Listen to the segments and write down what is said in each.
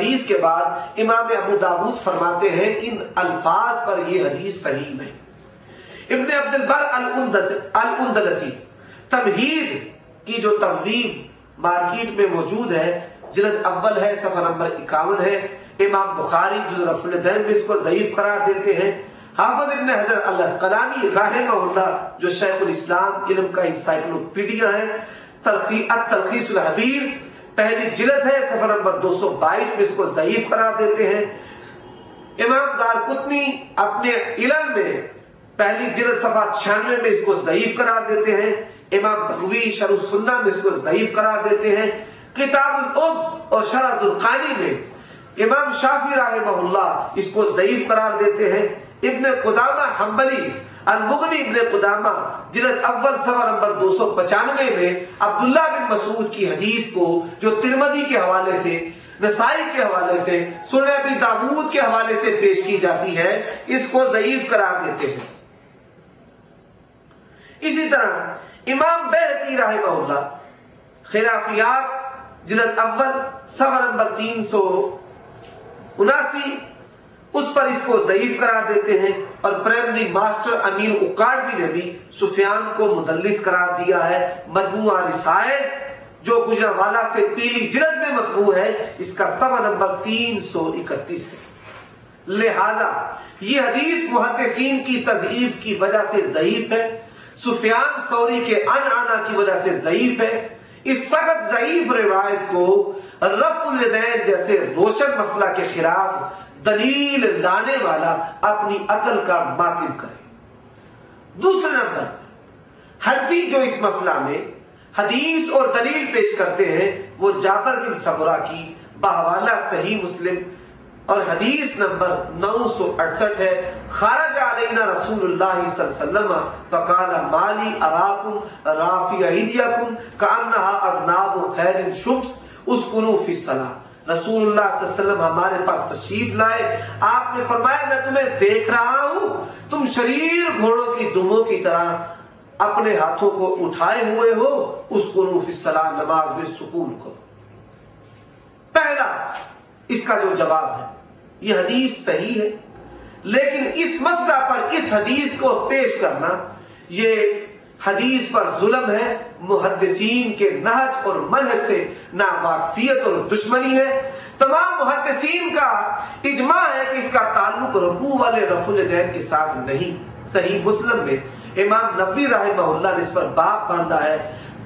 हदीस के बाद इमाम अबू दाऊद फरमाते हैं इन अल्फाज पर ये हदीस सही नहीं। इब्न अब्दुल बर अल-उंदलसी तमहीद की जो तबवीब मार्केट में मौजूद है, जिल्द अव्वल है, सफा नंबर 51 है। इमाम बुखारी जो रफ़ुल दैन में इसको ज़ईफ करार देते हैं। हाफिज़ इब्न हजर अल-अस्क़लानी रहमहुल्लाह जो शेखुल इस्लाम इल्म का इंसाइक्लोपीडिया है, तलखीसुल हबीर पहली जिल्द है, सफा नंबर 222 में इसको ज़ईफ करार देते हैं। इमाम दारकुतनी अपने इल्म में पहली जिल्द सफा 96 में इसको ज़ईफ करार देते हैं। इमाम बग़वी शरह सुन्ना में इसको ज़ईफ करार देते हैं। किताबुल उब और शरह ज़ुल्क़ानी में इमाम शाफी रहमहुल्लाह इसको ज़ईफ करार देते हैं। इब्न कुदामा हम्बली अल-मुग़नी इब्न कुदामा जिल्द अव्वल सफा नंबर 295 में अब्दुल्लाह बिन मसूद की हदीस को जो तिरमिज़ी के हवाले से, नसाई के हवाले से, सुनन अबी दाऊद के हवाले से पेश की जाती है, इसको ज़ईफ करार देते हैं। इसी तरह इमाम बैहक़ी रहमहुल्लाह खिलाफियात जिल्द अव्वल सफा नंबर 379 उस पर इसको ज़ईफ करार देते हैं। और प्राइमरी मास्टर अमीन उकाडवी ने भी सुफियान को मुदल्लिस करार दिया है। मजमुआ रिसाइल जो गुजरावाला से पीली जिल्द में मतबू है, इसका सफा नंबर 331 है। लिहाजा ये हदीस मुहद्दिसीन की तज़ईफ की वजह से ज़ईफ है, सुफियान सौरी के अनआना की वजह से ज़ईफ है। इस सख्त ज़ईफ रिवायत को रफ़्उल यदैन जैसे रोशन मसला के खिलाफ दलील लाने वाला अपनी अकल का बातिल करे। दूसरे नंबर हनफी जो इस मसला में हदीस और दलील पेश करते हैं वो जाबर बिन सबरा की बहवाला सही मुस्लिम और हदीस नंबर 968 है। खारज अलैना रसूलुल्लाह सल्लल्लाहु अलैहि वसल्लम फकाला माली अराकुम राफी अयदियकुम कान्नहा अज़नाबु खैरिन शुम्स उसकुनु फी सलाह। रसूलुल्लाह सल्लल्लाहु अलैहि वसल्लम हमारे पास तशरीफ लाए, आपने फरमाया मैं तुम्हें देख रहा हूं, तुम शरीर घोड़ों की दुमों की तरह अपने हाथों को उठाए हुए हो, उसकुनु फी सलाह नमाज में सुकून करो। पहला इसका जो जवाब है यह हदीस सही है, लेकिन इस मसला पर इस हदीस को पेश करना ये हदीस पर जुल्म है, मुहद्दिसीन के नहज और मनहज से नावाकिफियत और दुश्मनी है। तमाम मुहद्दिसीन का इजमा है कि इसका ताल्लुक रुकू वाले रफ़ुल यदैन के साथ नहीं। सही मुस्लिम में इमाम नबवी रहमहुल्लाह ने इस पर बाब बांधा है,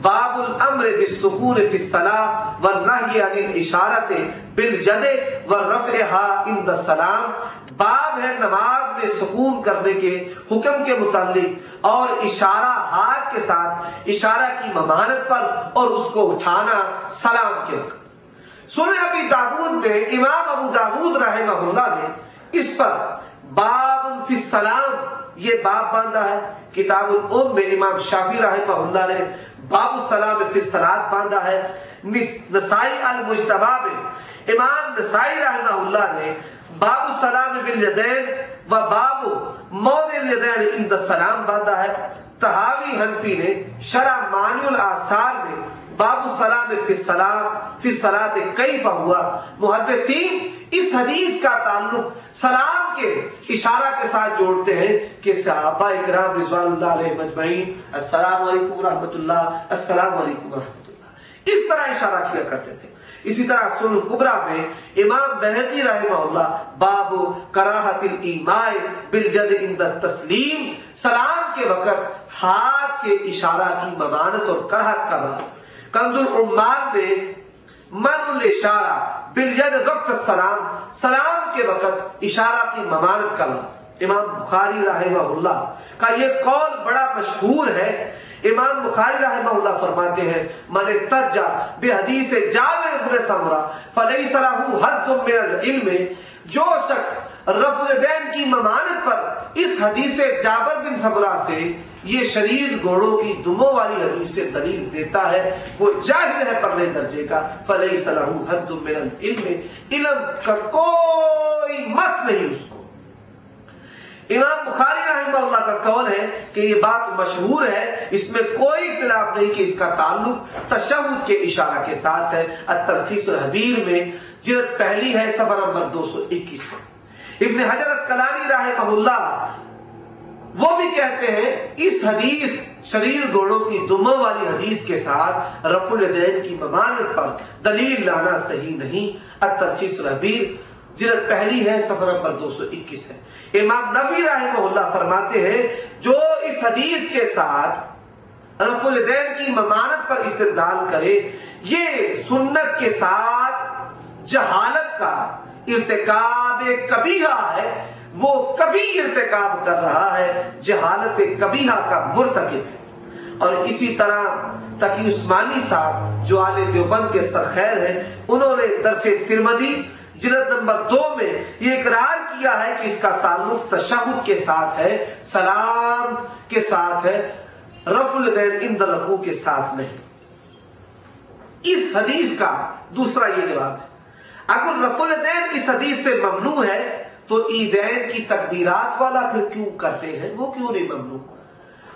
बाबुल अम्र बिस्सुकून फी सलाह व नही अनिल इशारते बिल यद व रफ़अहा इंद सलाम। बाब है नमाज में सुकून करने के हुक्म के मुतालिक और इशारा हाथ के साथ इशारा की ममानत पर और उसको उठाना सलाम के वक्त। सुनन अबी दाऊद में इमाम अबू दाऊद रहमहुल्लाह ने इस पर बाब फी सलाम ये बाब बांधा है। किताबुल उम में इमाम शाफी रहमहुल्लाह ने बाबु सलाम फी सलात बांधा है। नसाई अल मुज्तबा में इमाम नसाई रहमहुल्लाह ने बाबु सलाम बिल यदैन व बाबु मौदिल यदैन इंद सलाम बांधा है। तहावी हनफी ने शरह मानिउल आसार में बाबु सलाम फी सलात कैफ हुआ। मुहद्दिसीन इस हदीस का ताल्लुक सलाम के इशारा के साथ जोड़ते हैं कि सहाबा इकराम रिज़वानुल्लाह अलैहिम अजमईन अस्सलामु अलैकुम रहमतुल्लाह, अस्सलामु अलैकुम रहमतुल्लाह, इस तरह इशारा किया करते थे। इसी तरह सुनन कुबरा में इमाम बैहक़ी रहमहुल्लाह बाबु कराहतिल ईमाए बिल यद इंद तस्लीम सलाम के वक़्त हाथ के इशारा की ममानत और कराहत का बाब। कंजुल उम्माल में मनुल इशारा बिल यद वक्त सलाम सलाम के वक़्त इशारा की ममानत का बाब। इमाम बुखारी रहमहुल्लाह का ये कौल बड़ा मशहूर है। इमाम बुखारी रहमहुल्लाह फरमाते हैं मन तज्जा बिहदीस जाबिर इब्न समरा फलैसा लहू हज़्ज़ुम मिनल इल्म। जो शख्स रफ़ुल यदैन की ममानत पर इस हदीस जाबिर बिन समरा से ये शरीर घोड़ों की दुमों वाली हदीस से दलील देता है, वो जाहिल है पगले दर्जे का। फलैसा लहू हज़्ज़ुम मिनल इल्म, इल्म का कोई मस नहीं उसको। इमाम बुखारी रहमतुल्लाह का कौल है कि ये बात मशहूर है, इसमें कोई इख्तिलाफ नहीं कि इसका ताल्लुक तशहुद के इशारा के साथ है। अत-तलखीसुल हबीर में जिल्द पहली है, सफ़ा नंबर 221 है। इब्न हजर अस्कलानी रहमतुल्लाह वो भी कहते हैं इस हदीस शरीर घोड़ों की दुम्मों वाली हदीस के साथ रफुल यदैन की ममानत पर दलील लाना सही नहीं। अत-तलखीसुल हबीर जिल्द पहली है, सफ़ा नंबर 221 है। इमाम नबवी रहमतुल्लाह फरमाते हैं जो इस हदीस के साथ रफुल यदैन की ममानत पर इस्तेदलाल करे, ये सुन्नत के साथ जहालत का इर्तिकाब कबीहा है, वो कभी इर्तिकाब कर रहा है, जहालत कबीहा का मुर्तकिब है। और इसी तरह तकी उस्मानी साहब जो आले देवबंद के सरखैर हैं, उन्होंने दरसे तिरमिज़ी जिल्द नंबर 2 में ये इकरार किया है कि इसका ताल्लुक तशहुद के साथ है, सलाम के साथ है, रफुल यदैन इंद रुकू के साथ नहीं। इस हदीस का दूसरा ये जवाब है, अगर रफुल यदैन इस हदीस से ममनू है तो ईदैन की तकबीरात वाला फिर क्यों करते हैं, वो क्यों नहीं ममनू,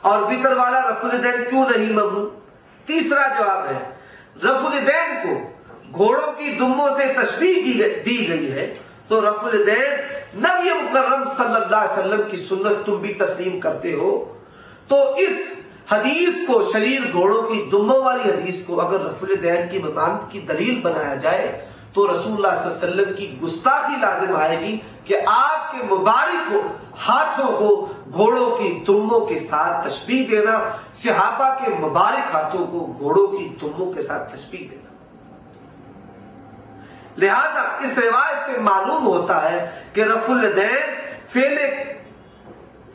और वितर वाला रफुल यदैन क्यों नहीं ममनू। तीसरा जवाब है, रफुल यदैन को घोड़ों की दुम्मों से तशबीह दी गई है, तो रफुल यदैन नबी मुकर्रम सल्लल्लाहु अलैहि वसल्लम की सुन्नत तुम भी तस्लीम करते हो, तो इस हदीस को शरीर घोड़ों की दुम्मों वाली हदीस को अगर रफुल यदैन की ममानत की दलील बनाया जाए तो रसूलुल्लाह सल्लल्लाहु अलैहि वसल्लम की गुस्ताखी लाजिम आएगी कि आपके मुबारक को हाथों को घोड़ों की दुम्मों के साथ तशबीह देना, सहाबा के मुबारक हाथों को घोड़ों की दुम्मों के साथ तशबीह देना। लिहाजा इस रिवायत से मालूम होता है कि रफुल यदैन फेले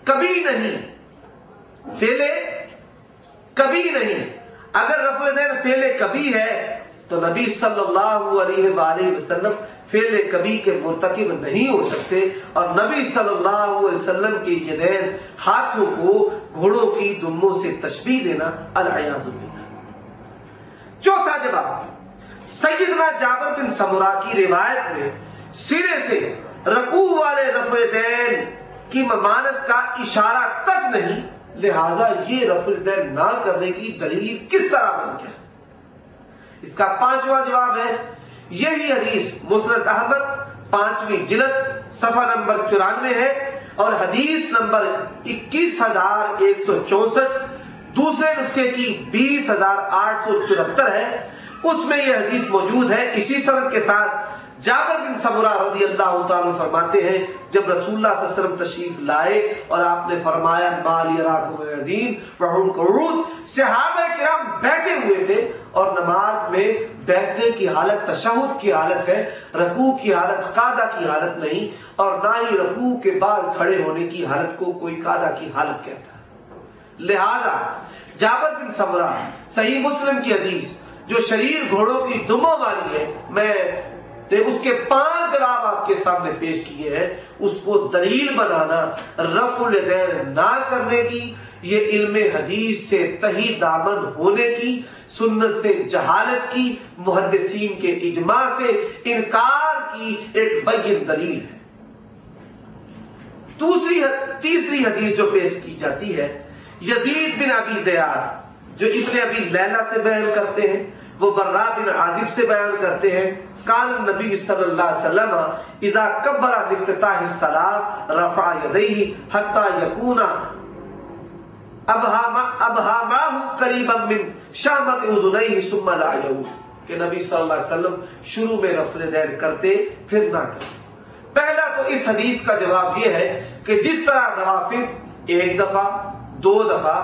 कभी नहीं, फेले कभी नहीं। अगर रफुल यदैन फेले कभी है तो नबी सल्लल्लाहु अलैहि वसल्लम फेले कभी के मुर्तकिब नहीं हो सकते, और नबी सल्लल्लाहु अलैहि वसल्लम के यदैन हाथों को घोड़ों की दुम्मों से तशबीह देना अल-अयाज़ु बिल्लाह। चौथा जवाब, सैयदना जाबिर बिन समुरा की रिवायत में सिरे से रकू वाले रफुल यदैन की ममानत का इशारा तक नहीं, लिहाजा ये रफुल यदैन ना करने की दलील किस तरह बन गया। इसका पांचवा जवाब है, यही हदीस मुस्नद अहमद 5वीं जिल्द सफ़ा नंबर 94 है और हदीस नंबर 21,164, दूसरे नुस्खे की 20,874 है, उसमें यह हदीस मौजूद है। इसी सनद के साथ जाबिर बिन समुरा रज़ियल्लाहु ताला फरमाते हैं, जब रसूलुल्लाह सल्लल्लाहु अलैहि वसल्लम तशरीफ लाए और आपने फरमाया माली यराकुम अज़ीम वहुम क़ुऊद, सहाबा किराम बैठे हुए थे और नमाज में बैठने की हालत तशहुद की हालत है, रकू की हालत कादा की हालत नहीं, और ना ही रकू के बाद खड़े होने की हालत को कोई कादा की हालत कहता है। लिहाजा जाबिर बिन समुरा सही मुस्लिम की हदीस जो शरीर घोड़ों की दुम्मों वाली है, मैं उसके 5 जवाब आपके सामने पेश किए हैं, उसको दलील बनाना रफुल यदैन ना करने की, ये इल्मे हदीस से तही दामन होने की, सुन्नत से जहालत की, मुहद्दिसीन के इजमा से इनकार की एक बय्यिन दलील है। तीसरी हदीस जो पेश की जाती है, यजीद बिन अबी ज़ियाद जो इब्ने अबी लैला से बयान करते हैं, वो बर्रा बिन आजिब से बयान करते हैं, कान नबी सल्लल्लाहु अलैहि वसल्लम इज़ा कब्बरा बिफ्तिताहि सलात रफ़ा यदैहि हत्ता यकूना अबहामाहु करीबन मिन शामत उज़ुनैहि सुम्मा ला यऊद, कि नबी सल्लल्लाहु अलैहि वसल्लम शुरू में रफ़्ल यदैन करते फिर ना करते। पहला तो इस हदीस का जवाब यह है कि जिस तरह नवाफिज 1 दफा 2 दफा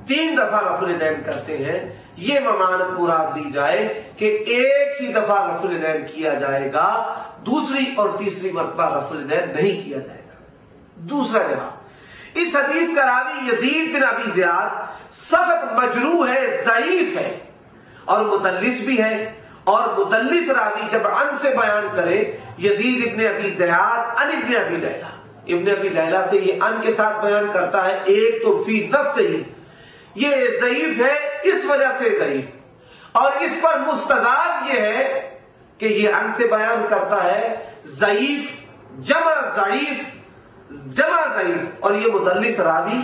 3 दफा रफ़्ल यदैन करते हैं, ये ममानत मुराद ली जाए कि एक ही दफा रफ़्ल यदैन किया जाएगा, दूसरी और तीसरी मरतबा रफ़्ल यदैन नहीं किया जाएगा। दूसरा जवाब, इस हदीस का रावी यजीद बिन अबी ज़ियाद सख्त मजरूह है, ज़ईफ है और मुदल्लिस भी है, और मुदल्लिस रावी जब अन से बयान करे, यजीद इब्ने अबी ज़ियाद अन इब्ने अबी लैला, इब्ने अबी लैला से ये अन के साथ बयान करता है, एक तो फी नफ्स से ही ये ज़ईफ है, इस वजह से ज़ईफ, और इस पर मुस्तज़ाद ये है कि ये अन से बयान करता है ज़ईफ जमा ज़ईफ, जमा ज़ईफ और ये मुदल्लिस रावी।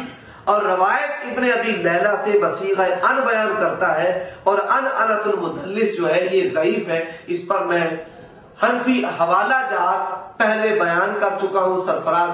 और रवायत इब्ने अबी लैला से वसीग़ा अन बयान करता है और अनअतुल मुदल्लिस जो है ये ज़ईफ है। इस पर मैं हनफी हवाला जात पहले बयान कर चुका हूं। सरफराज